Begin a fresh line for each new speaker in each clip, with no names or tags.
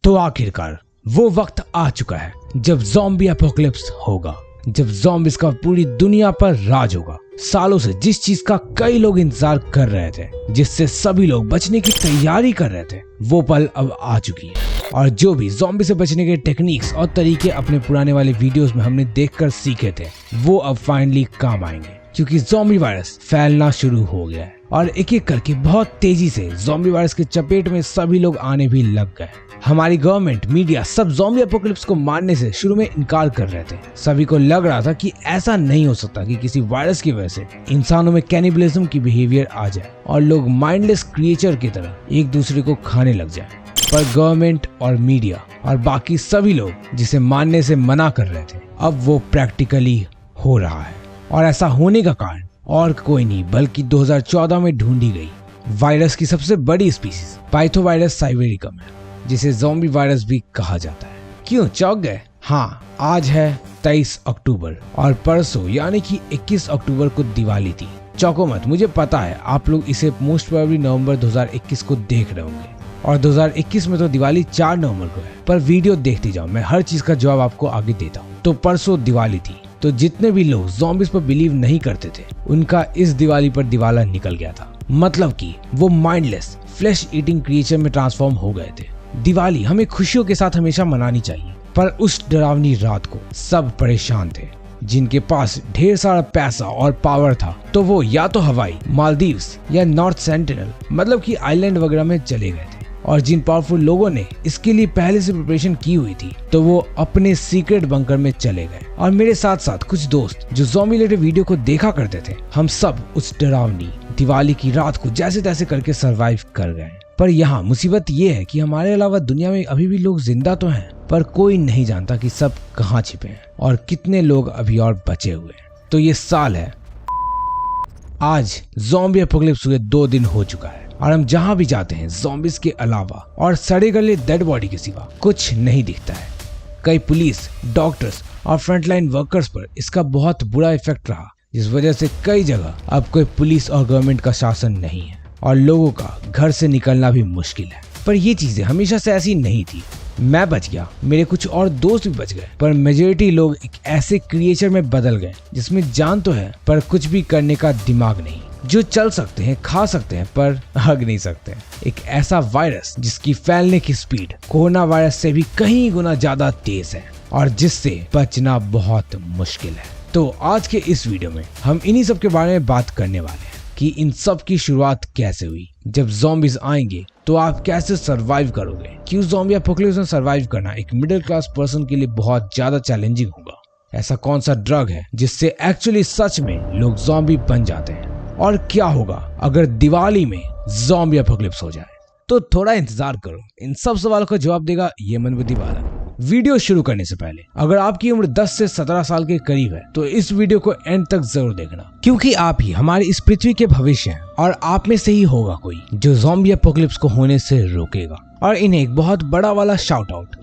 तो आखिरकार वो वक्त आ चुका है जब ज़ॉम्बी एपोकलिप्स होगा, जब ज़ॉम्बीज़ का पूरी दुनिया पर राज होगा। सालों से जिस चीज का कई लोग इंतजार कर रहे थे, जिससे सभी लोग बचने की तैयारी कर रहे थे, वो पल अब आ चुकी है। और जो भी ज़ॉम्बी से बचने के टेक्निक्स और तरीके अपने पुराने वाले वीडियोस में हमने देखकर सीखे थे, वो अब फाइनली काम आएंगे, क्योंकि ज़ॉम्बी वायरस फैलना शुरू हो गया है और एक एक करके बहुत तेजी से ज़ॉम्बी वायरस के चपेट में सभी लोग आने भी लग गए। हमारी गवर्नमेंट, मीडिया सब ज़ॉम्बी एपोकलिप्स को मारने से शुरू में इनकार कर रहे थे। सभी को लग रहा था कि ऐसा नहीं हो सकता कि किसी वायरस की वजह से इंसानों में कैनिबलिज्म की बिहेवियर आ जाए और लोग माइंडलेस क्रिएचर की तरह एक दूसरे को खाने लग जाए। पर गवर्नमेंट और मीडिया और बाकी सभी लोग जिसे मानने से मना कर रहे थे, अब वो प्रैक्टिकली हो रहा है। और ऐसा होने का कारण और कोई नहीं बल्कि 2014 में ढूंढी गई वायरस की सबसे बड़ी स्पीसीज पाइथोवायरस साइबेरिकम है, जिसे ज़ॉम्बी वायरस भी कहा जाता है। क्यों चौंक गए? हाँ, आज है 23 अक्टूबर और परसों यानी कि 21 अक्टूबर को दिवाली थी। चौंको मत, मुझे पता है आप लोग इसे मोस्ट प्रोबेबली नवंबर 2021 को देख रहे होंगे और 2021 में तो दिवाली 4 नवंबर को है। पर वीडियो देखते जाओ, मैं हर चीज का जवाब आपको आगे देता हूँ। तो परसों दिवाली थी, तो जितने भी लोग ज़ॉम्बीज़ पर बिलीव नहीं करते थे, उनका इस दिवाली पर दिवाला निकल गया था। मतलब कि वो माइंडलेस फ्लैश ईटिंग क्रिएचर में ट्रांसफॉर्म हो गए थे। दिवाली हमें खुशियों के साथ हमेशा मनानी चाहिए, पर उस डरावनी रात को सब परेशान थे। जिनके पास ढेर सारा पैसा और पावर था, तो वो या तो हवाई, मालदीव्स या नॉर्थ सेंटिनल मतलब कि आइलैंड वगैरह में चले गए थे। और जिन पावरफुल लोगों ने इसके लिए पहले से प्रिपरेशन की हुई थी, तो वो अपने सीक्रेट बंकर में चले गए। और मेरे साथ साथ कुछ दोस्त जो ज़ॉम्बी रिलेटेड वीडियो को देखा करते थे, हम सब उस डरावनी दिवाली की रात को जैसे तैसे करके सरवाइव कर गए। पर यहाँ मुसीबत ये है कि हमारे अलावा दुनिया में अभी भी लोग जिंदा तो हैं, पर कोई नहीं जानता कि सब कहाँ छिपे हैं और कितने लोग अभी और बचे हुए हैं। तो ये साल है, आज ज़ॉम्बी एपोकलिप्स हुए 2 दिन हो चुका है और हम जहाँ भी जाते हैं ज़ॉम्बीज़ के अलावा और सड़े गले डेड बॉडी के सिवा कुछ नहीं दिखता है। कई पुलिस, डॉक्टर्स और फ्रंटलाइन वर्कर्स पर इसका बहुत बुरा इफेक्ट रहा, जिस वजह से कई जगह अब कोई पुलिस और गवर्नमेंट का शासन नहीं है और लोगों का घर से निकलना भी मुश्किल है। पर ये चीजें हमेशा से ऐसी नहीं थी। मैं बच गया, मेरे कुछ और दोस्त भी बच गए, पर मेजोरिटी लोग एक ऐसे क्रिएचर में बदल गए जिसमें जान तो है पर कुछ भी करने का दिमाग नहीं, जो चल सकते हैं, खा सकते हैं पर हग नहीं सकते। एक ऐसा वायरस जिसकी फैलने की स्पीड कोरोना वायरस से भी कहीं गुना ज्यादा तेज है और जिससे बचना बहुत मुश्किल है। तो आज के इस वीडियो में हम इन्हीं सब के बारे में बात करने वाले हैं कि इन सब की शुरुआत कैसे हुई। जब ज़ॉम्बीज़ आएंगे तो आप कैसे सरवाइव करोगे? क्यों ज़ॉम्बी एपोकलिप्स में सरवाइव करना एक मिडिल क्लास पर्सन के लिए बहुत ज्यादा चैलेंजिंग होगा? ऐसा कौन सा ड्रग है जिससे एक्चुअली सच में लोग ज़ॉम्बी बन जाते हैं? और क्या होगा अगर दिवाली में ज़ॉम्बी एपोकलिप्स हो जाए? तो थोड़ा इंतजार करो, इन सब सवालों का जवाब देगा ये मनबुद्धि बालक। वीडियो शुरू करने से पहले अगर आपकी उम्र 10 से 17 साल के करीब है, तो इस वीडियो को एंड तक जरूर देखना, क्योंकि आप ही हमारी इस पृथ्वी के भविष्य हैं और आप में से ही होगा कोई जो ज़ॉम्बी एपोकलिप्स को होने से रोकेगा। और इन्हें एक बहुत बड़ा वाला शाउट आउट,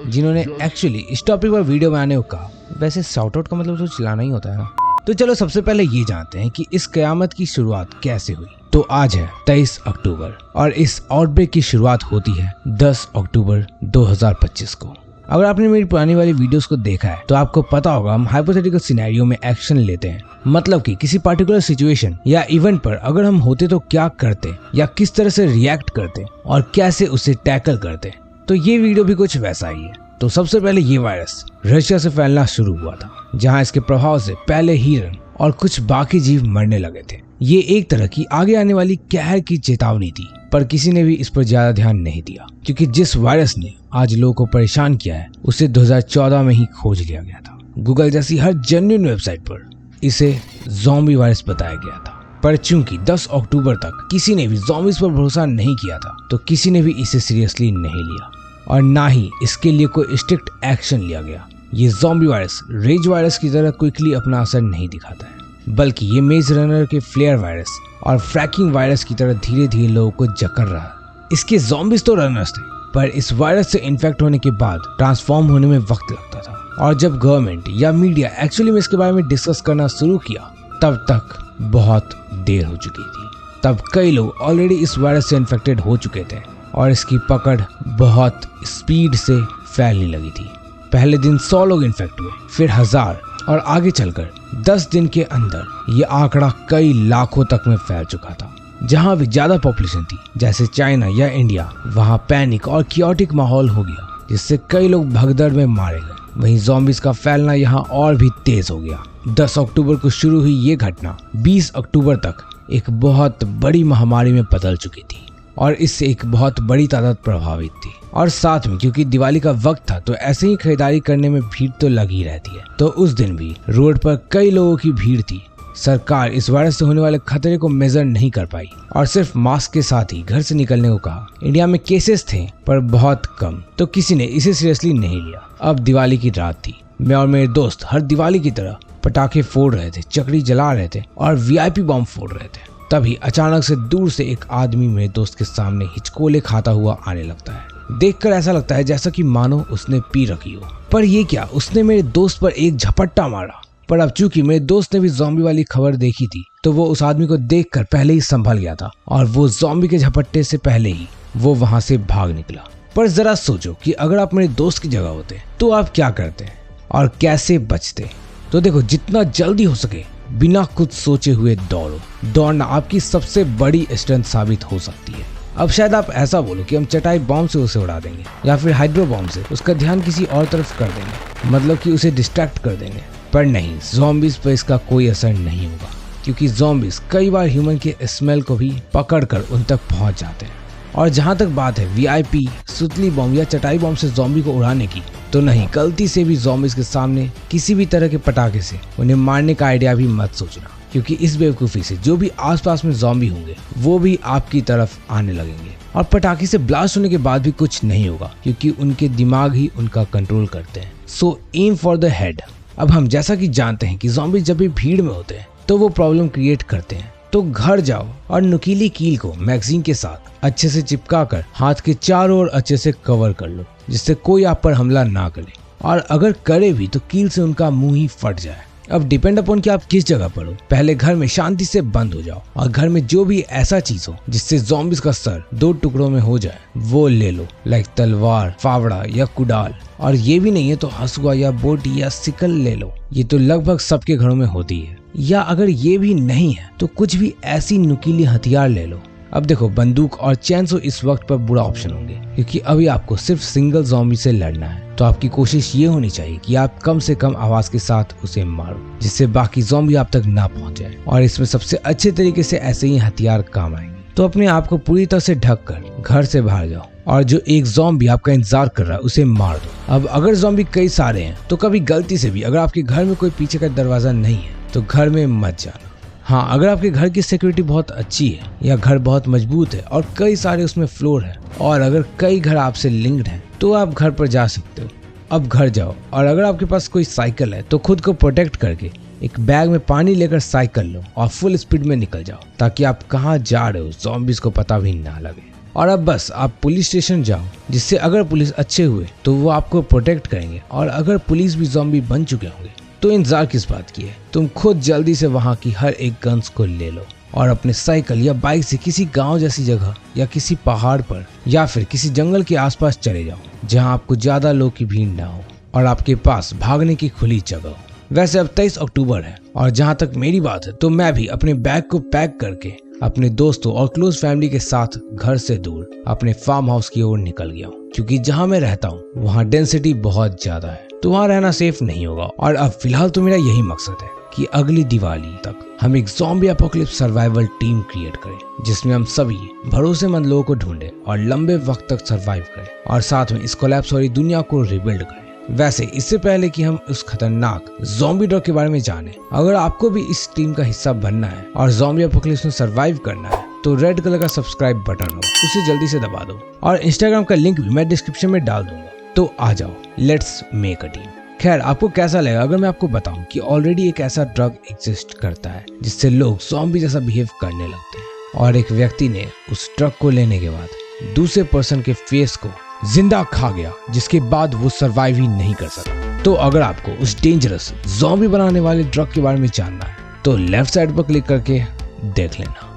जिन्होंने एक्चुअली इस टॉपिक पर वीडियो बनाने को कहा। वैसे शाउट आउट का मतलब तो चिल्लाना ही होता है ना। तो चलो सबसे पहले ये जानते हैं कि इस कयामत की शुरुआत कैसे हुई। तो आज है 23 अक्टूबर और इस आउटब्रेक की शुरुआत होती है 10 अक्टूबर 2025 को। अगर आपने मेरी पुरानी वाली वीडियोस को देखा है तो आपको पता होगा हम हाइपोथेटिकल सिनेरियो में एक्शन लेते हैं, मतलब कि किसी पर्टिकुलर सिचुएशन या इवेंट पर अगर हम होते तो क्या करते या किस तरह से रिएक्ट करते और कैसे उसे टैकल करते। तो ये वीडियो भी कुछ वैसा ही है। तो सबसे पहले ये वायरस रशिया से फैलना शुरू हुआ था, जहाँ इसके प्रभाव से पहले हिरन और कुछ बाकी जीव मरने लगे थे। ये एक तरह की आगे आने वाली कहर की चेतावनी थी, पर किसी ने भी इस पर ज्यादा ध्यान नहीं दिया, क्योंकि जिस वायरस ने आज लोगों को परेशान किया है उसे 2014 में ही खोज लिया गया था। गूगल जैसी हर जेन्युइन वेबसाइट पर इसे ज़ॉम्बी वायरस बताया गया था। पर चूंकि 10 अक्टूबर तक किसी ने भी ज़ॉम्बीज़ पर भरोसा नहीं किया था, तो किसी ने भी इसे सीरियसली नहीं लिया और ना ही इसके लिए कोई स्ट्रिक्ट एक्शन लिया गया। ये ज़ॉम्बी वायरस रेज वायरस की तरह क्विकली अपना असर नहीं दिखाता है, बल्कि ये मेज रनर के फ्लेयर वायरस और फ्रैकिंग वायरस की तरह धीरे धीरे लोगों को जकड़ रहा है। इसके ज़ॉम्बीज़ तो रनर्स थे, पर इस वायरस से इन्फेक्ट होने के बाद ट्रांसफॉर्म होने में वक्त लगता था। और जब गवर्नमेंट या मीडिया एक्चुअली में इसके बारे में डिस्कस करना शुरू किया, तब तक बहुत देर हो चुकी थी। तब कई लोग ऑलरेडी इस वायरस से इन्फेक्टेड हो चुके थे और इसकी पकड़ बहुत स्पीड से फैलने लगी थी। पहले दिन 100 लोग इन्फेक्ट हुए, फिर 1000 और आगे चलकर 10 दिन के अंदर ये आंकड़ा कई लाखों तक में फैल चुका था। जहाँ भी ज्यादा पॉपुलेशन थी जैसे चाइना या इंडिया, वहाँ पैनिक और कियोटिक माहौल हो गया, जिससे कई लोग भगदड़ में मारे गए। वहीं ज़ॉम्बीज का फैलना यहाँ और भी तेज हो गया। 10 अक्टूबर को शुरू हुई ये घटना 20 अक्टूबर तक एक बहुत बड़ी महामारी में बदल चुकी थी और इससे एक बहुत बड़ी तादाद प्रभावित थी। और साथ में क्योंकि दिवाली का वक्त था तो ऐसे ही खरीदारी करने में भीड़ तो लगी रहती है, तो उस दिन भी रोड पर कई लोगों की भीड़ थी। सरकार इस वायरस से होने वाले खतरे को मेजर नहीं कर पाई और सिर्फ मास्क के साथ ही घर से निकलने को कहा। इंडिया में केसेस थे पर बहुत कम, तो किसी ने इसे सीरियसली नहीं लिया। अब दिवाली की रात थी। मैं और मेरे दोस्त हर दिवाली की तरह पटाखे फोड़ रहे थे, चकरी जला रहे थे और VIP बम फोड़ रहे थे। तभी अचानक से दूर से एक आदमी मेरे दोस्त के सामने हिचकोले खाता हुआ आने लगता है। देखकर ऐसा लगता है जैसा कि मानो उसने पी रखी हो। पर ये क्या, उसने मेरे दोस्त पर एक झपट्टा मारा। पर अब चूंकि मेरे दोस्त ने भी ज़ॉम्बी वाली खबर देखी थी तो वो उस आदमी को देखकर पहले ही संभल गया था और वो ज़ॉम्बी के झपट्टे से पहले ही वो वहां से भाग निकला। पर जरा सोचो कि अगर आप मेरे दोस्त की जगह होते तो आप क्या करते और कैसे बचते। तो देखो, जितना जल्दी हो सके बिना कुछ सोचे हुए दौड़ो। दौड़ना आपकी सबसे बड़ी स्ट्रेंथ साबित हो सकती है। अब शायद आप ऐसा बोलो कि हम चटाई बॉम्ब से उसे उड़ा देंगे या फिर हाइड्रो बॉम्ब से उसका ध्यान किसी और तरफ कर देंगे, मतलब कि उसे डिस्ट्रैक्ट कर देंगे। पर नहीं, ज़ॉम्बीज पर इसका कोई असर नहीं होगा, क्योंकि ज़ॉम्बीज कई बार ह्यूमन के स्मेल को भी पकड़कर उन तक पहुंच जाते हैं। और जहां तक बात है VIP, सुतली बम या चटाई बम से ज़ॉम्बी को उड़ाने की, तो नहीं, गलती से भी ज़ॉम्बीज के सामने किसी भी तरह के पटाखे से उन्हें मारने का आइडिया भी मत सोचना, क्योंकि इस बेवकूफ़ी से जो भी आसपास में ज़ॉम्बी होंगे वो भी आपकी तरफ आने लगेंगे। और पटाखे से ब्लास्ट होने के बाद भी कुछ नहीं होगा, क्योंकि उनके दिमाग ही उनका कंट्रोल करते हैं। सो एम फॉर द हेड। अब हम जैसा कि जानते हैं कि ज़ॉम्बी जब भी भीड़ में होते हैं तो वो प्रॉब्लम क्रिएट करते हैं, तो घर जाओ और नुकीली कील को मैगजीन के साथ अच्छे से चिपका कर हाथ के चारों ओर अच्छे से कवर कर लो, जिससे कोई आप पर हमला ना करे, और अगर करे भी तो कील से उनका मुंह ही फट जाए। अब डिपेंड अपॉन कि आप किस जगह पर हो, पहले घर में शांति से बंद हो जाओ और घर में जो भी ऐसा चीज हो जिससे ज़ॉम्बीज का सर 2 टुकड़ों में हो जाए वो ले लो, लाइक तलवार, फावड़ा या कुडाल। और ये भी नहीं है तो हंसुआ या बोटी या सिकल ले लो, ये तो लगभग सबके घरों में होती है। या अगर ये भी नहीं है तो कुछ भी ऐसी नुकीली हथियार ले लो। अब देखो, बंदूक और चैनसो इस वक्त पर बुरा ऑप्शन होंगे, क्योंकि अभी आपको सिर्फ सिंगल ज़ॉम्बी से लड़ना है, तो आपकी कोशिश ये होनी चाहिए कि आप कम से कम आवाज के साथ उसे मारो, जिससे बाकी ज़ॉम्बी आप तक ना पहुंचे। और इसमें सबसे अच्छे तरीके से ऐसे ही हथियार काम आएंगे। तो अपने आप को पूरी तरह से ढक कर घर से बाहर जाओ और जो एक ज़ॉम्बी आपका इंतजार कर रहा है उसे मार दो। अब अगर ज़ॉम्बी कई सारे हैं तो कभी गलती से भी अगर आपके घर में कोई पीछे का दरवाजा नहीं है तो घर में मत जाना। हाँ, अगर आपके घर की सिक्योरिटी बहुत अच्छी है या घर बहुत मजबूत है और कई सारे उसमें फ्लोर है और अगर कई घर आपसे लिंक्ड हैं तो आप घर पर जा सकते हो। अब घर जाओ और अगर आपके पास कोई साइकिल है तो खुद को प्रोटेक्ट करके एक बैग में पानी लेकर साइकिल लो और फुल स्पीड में निकल जाओ, ताकि आप कहाँ जा रहे हो ज़ॉम्बीज को पता भी ना लगे। और अब बस आप पुलिस स्टेशन जाओ, जिससे अगर पुलिस अच्छे हुए तो वो आपको प्रोटेक्ट करेंगे, और अगर पुलिस भी ज़ॉम्बी बन चुके होंगे तो इंतजार किस बात की है, तुम खुद जल्दी से वहाँ की हर एक गन्स को ले लो और अपने साइकिल या बाइक से किसी गांव जैसी जगह या किसी पहाड़ पर या फिर किसी जंगल के आसपास चले जाओ, जहां आपको ज्यादा लोग की भीड़ ना हो और आपके पास भागने की खुली जगह हो। वैसे अब 23 अक्टूबर है और जहां तक मेरी बात है तो मैं भी अपने बैग को पैक करके अपने दोस्तों और क्लोज फैमिली के साथ घर से दूर अपने फार्म हाउस की ओर निकल गया हूँ, क्योंकि जहाँ मैं रहता हूँ वहाँ डेंसिटी बहुत ज्यादा है, तो वहाँ रहना सेफ नहीं होगा। और अब फिलहाल तो मेरा यही मकसद है कि अगली दिवाली तक हम एक zombie apocalypse survival team create करें, जिसमें हम सभी भरोसेमंद लोगों को ढूंढें और लंबे वक्त तक सर्वाइव करें और साथ में इस कोलैप्स वाली दुनिया को रिबिल्ड करें। वैसे इससे पहले कि हम उस खतरनाक ज़ॉम्बी ड्रग के बारे में जाने, अगर आपको भी इस टीम का हिस्सा बनना है और ज़ॉम्बी एपोकलिप्स में सर्वाइव करना है तो रेड कलर का सब्सक्राइब बटन हो, उसे जल्दी से दबा दो और इंस्टाग्राम का लिंक भी मैं डिस्क्रिप्शन में डाल दूंगा। तो आ जाओ, लेट्स मेक अ टीम। खैर, आपको कैसा लगा अगर मैं आपको बताऊं कि ऑलरेडी एक ऐसा ड्रग एग्जिस्ट करता है जिससे लोग ज़ॉम्बी जैसा बिहेव करने लगते हैं और एक व्यक्ति ने उस ड्रग को लेने के बाद दूसरे पर्सन के फेस को जिंदा खा गया, जिसके बाद वो सर्वाइव ही नहीं कर सका। तो अगर आपको उस डेंजरस ज़ॉम्बी बनाने वाले ड्रग के बारे में जानना है तो लेफ्ट साइड पर क्लिक करके देख लेना।